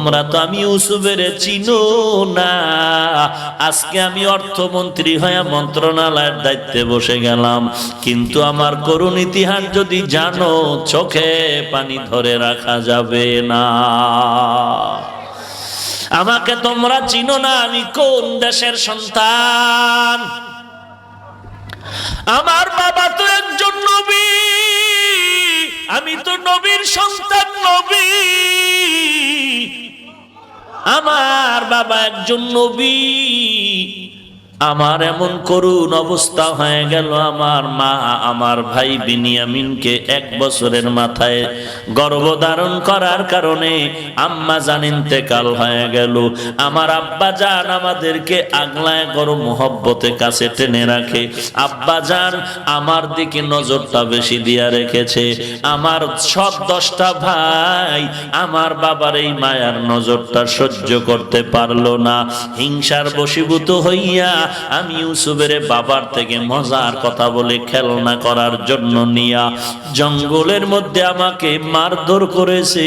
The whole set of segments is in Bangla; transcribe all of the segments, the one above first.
তোমরা তো আমি ইউসুফের চিনো না। আজকে আমি অর্থমন্ত্রী হয়ে মন্ত্রণালয়ের দায়িত্বে বসে গেলাম, কিন্তু আমার করুণ ইতিহাস যদি জানো চোখে পানি ধরে রাখা যাবে না। আমাকে তোমরা চিনো না, আমি কোন দেশের সন্তান। আমার বাবা তো একজন নবী, আমি তো নবীর সন্তান, নবী। আমার বাবা একজন নবী, আমার এমন করুণ অবস্থা হয়ে গেল। আমার মা আমার ভাই বিনিয়ামিনকে 1 বছরের মাথায় গর্ভধারণ করার কারণে আম্মা জান ইন্তেকাল হয়ে গেল। আমার আব্বা জান আমাদেরকে আগলায় গরম মোহব্বতে কাছে টেনে রাখে। আব্বা জান আমার দিকে নজরটা বেশি দিয়া রেখেছে। আমার সব 10টা ভাই আমার বাবার এই মায়ার নজরটা সহ্য করতে পারলো না। হিংসার বশীভূত হইয়া আমি ইউসুফের বাবার থেকে মজার কথা বলে খেলনা করার জন্য নিয়া জঙ্গলের মধ্যে আমাকে মারধর করেছে।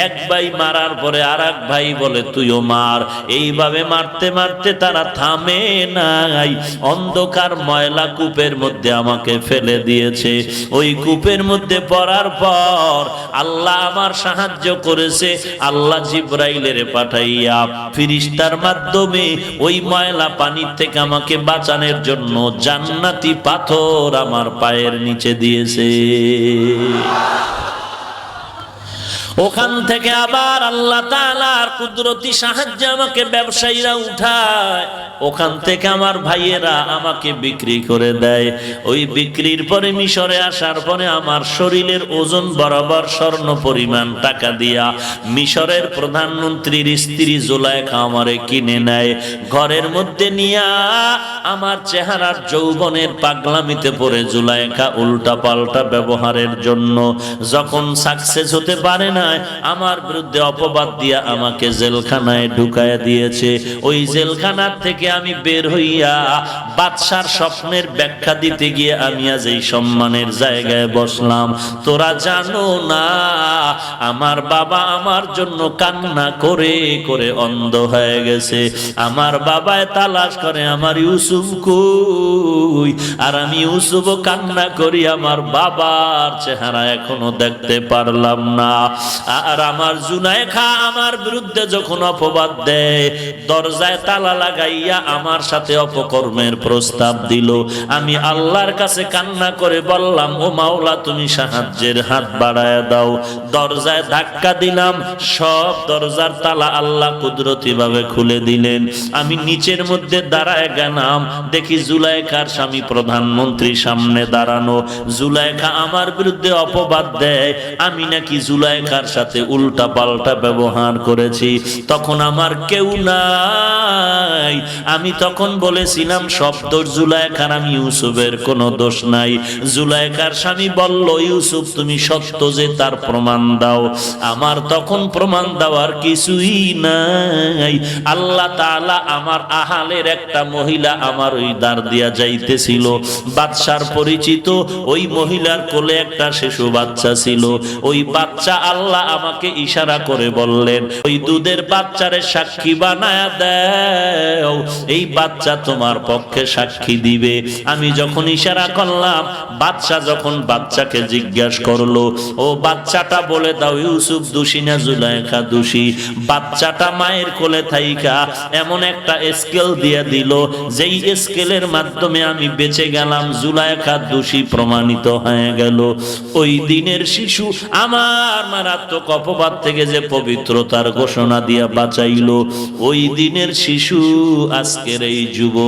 এক ভাই মারার পরে আর এক ভাই বলে তুইও মার। এইভাবে মারতে মারতে তারা থামে নাই। অন্ধকার ময়লা কূপের মধ্যে আমাকে ফেলে দিয়েছে। ওই কূপের মধ্যে পড়ার পর আল্লাহ আমার সাহায্য করেছে। আল্লাহ জিবরাইলের পাঠাইয়া ফেরেশতার মাধ্যমে ওই ময়লা পানি থেকে আমাকে বাঁচানোর জন্য জান্নাতি পাথর আমার পায়ের নিচে দিয়েছে। ওখান থেকে আবার আল্লাহ তাআলার কুদরতি সাহায্যে আমাকে ব্যবসায়ীরা উঠায়। ওখান থেকে আমার ভাইয়েরা আমাকে বিক্রি করে দেয়। ওই বিক্রির পরে মিশরে আসার পরে আমার শরীরের ওজন বরাবর স্বর্ণ পরিমাণ টাকা দিয়া মিশরের প্রধানমন্ত্রীর স্ত্রী জুলাইখা আমারে কিনে নেয়। ঘরের মধ্যে নিয়া আমার চেহারার যৌবনের পাগলামিতে পড়ে জুলাইখা উল্টা পাল্টা ব্যবহারের জন্য যখন সাকসেস হতে পারে না, আমার বিরুদ্ধে অপবাদ দিয়া আমাকে জেলখানায় ঢুকায় দিয়েছে। ওই জেলখানার থেকে আমি বের হইয়া বাদশার স্বপ্নের ব্যাখ্যা দিতে গিয়ে আমি আজ এই সম্মানের জায়গায় বসলাম। তোরা জানো না আমার বাবা আমার জন্য কান্না করে করে অন্ধ হয়ে গেছে। আমার বাবায় তালাশ করে আমার ইউসুফ কই, আর আমি ইউসুফও কান্না করি আমার বাবার চেহারা এখনো দেখতে পারলাম না। আর আমার জুলাইখা আমার বিরুদ্ধে যখন অপবাদ দেয়, দরজায় তালা লাগাইয়া আমার সাথে অপকর্মের প্রস্তাব দিল। আমি আল্লাহর কাছে কান্না করে বললাম, ও মাওলা তুমি সাহায্যের হাত বাড়ায় দাও। দরজায় ধাক্কা দিলাম, সব দরজার তালা আল্লাহ কুদরতি ভাবে খুলে দিলেন। আমি নিচের মধ্যে দাঁড়ায় গেলাম, দেখি জুলাইখার স্বামী প্রধানমন্ত্রীর সামনে দাঁড়ানো। জুলাইখা আমার বিরুদ্ধে অপবাদ দেয় আমি নাকি জুলাইখার সাথে উল্টা পাল্টা ব্যবহার করেছি। তখন আমার কেউ নাই। আমি তখন বলেছিলাম সব দোষ জুলাইখার, আমি ইউসুফের কোনো দোষ নাই। জুলাইখার স্বামী বলল, ইউসুফ তুমি সত্য যে তার প্রমাণ দাও। আমার তখন প্রমাণ দেওয়ার কিছুই নাই। আল্লাহ তাআলা আমার আহালের একটা মহিলা আমার ওই দ্বার দিয়া যাইতেছিল, বাদশার পরিচিত ওই মহিলার কোলে একটা শিশু বাচ্চা ছিল। ওই বাচ্চা আল্লাহ আমাকে ইশারা করে বললেন, ওই দুধের বাচ্চারে সাক্ষী বানায়া দাও, এই বাচ্চা তোমার পক্ষে সাক্ষী দিবে। আমি যখন ইশারা করলাম, বাচ্চা যখন বাচ্চাকে জিজ্ঞাসা করলো, ও বাচ্চাটা বলে দাও ইউসুফ দোষী না জুলাইখা দোষী। বাচ্চাটা মায়ের কোলে থাইকা এমন একটা স্কেল দিয়ে দিল, যেই স্কেলের মাধ্যমে আমি বেঁচে গেলাম, জুলাইখা দোষী প্রমাণিত হয়ে গেল। ওই দিনের শিশু আমার মারাত্মক অপবাদ থেকে যে পবিত্রতার ঘোষণা দিয়া বাঁচাইল, ওই দিনের শিশু আজকের এই যুবক।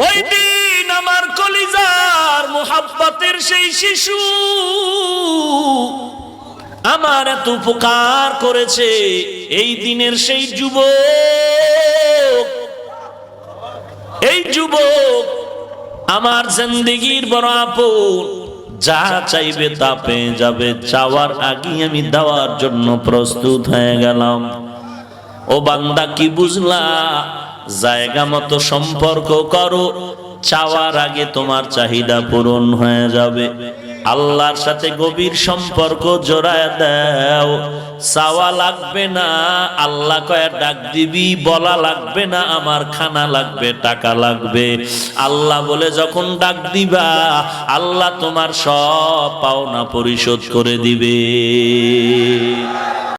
ওই দিন আমার কলিজার মুহাব্বতের সেই শিশু আমার এত উপকার করেছে। এই দিনের সেই যুবক, এই যুবক আমার জিন্দেগির বড় আপন। যা চাইবে তা পেয়ে যাবে, চাওয়ার আগে আমি দেওয়ার জন্য প্রস্তুত হয়ে গেলাম। ও বান্দা কি বুঝলা? জায়গা মতো সম্পর্ক করো, চাওয়ার আগে তোমার চাহিদা পূরণ হয়ে যাবে। আল্লাহর সাথে গভীর সম্পর্ক জোড়ায় দাও। চাওয়া লাগবে না, আল্লাহ কয়ে ডাক দিবি, বলা লাগবে না আমার খানা লাগবে, টাকা লাগবে। আল্লাহ বলে যখন ডাক দিবা, আল্লাহ তোমার সব পাওনা পরিশোধ করে দিবে।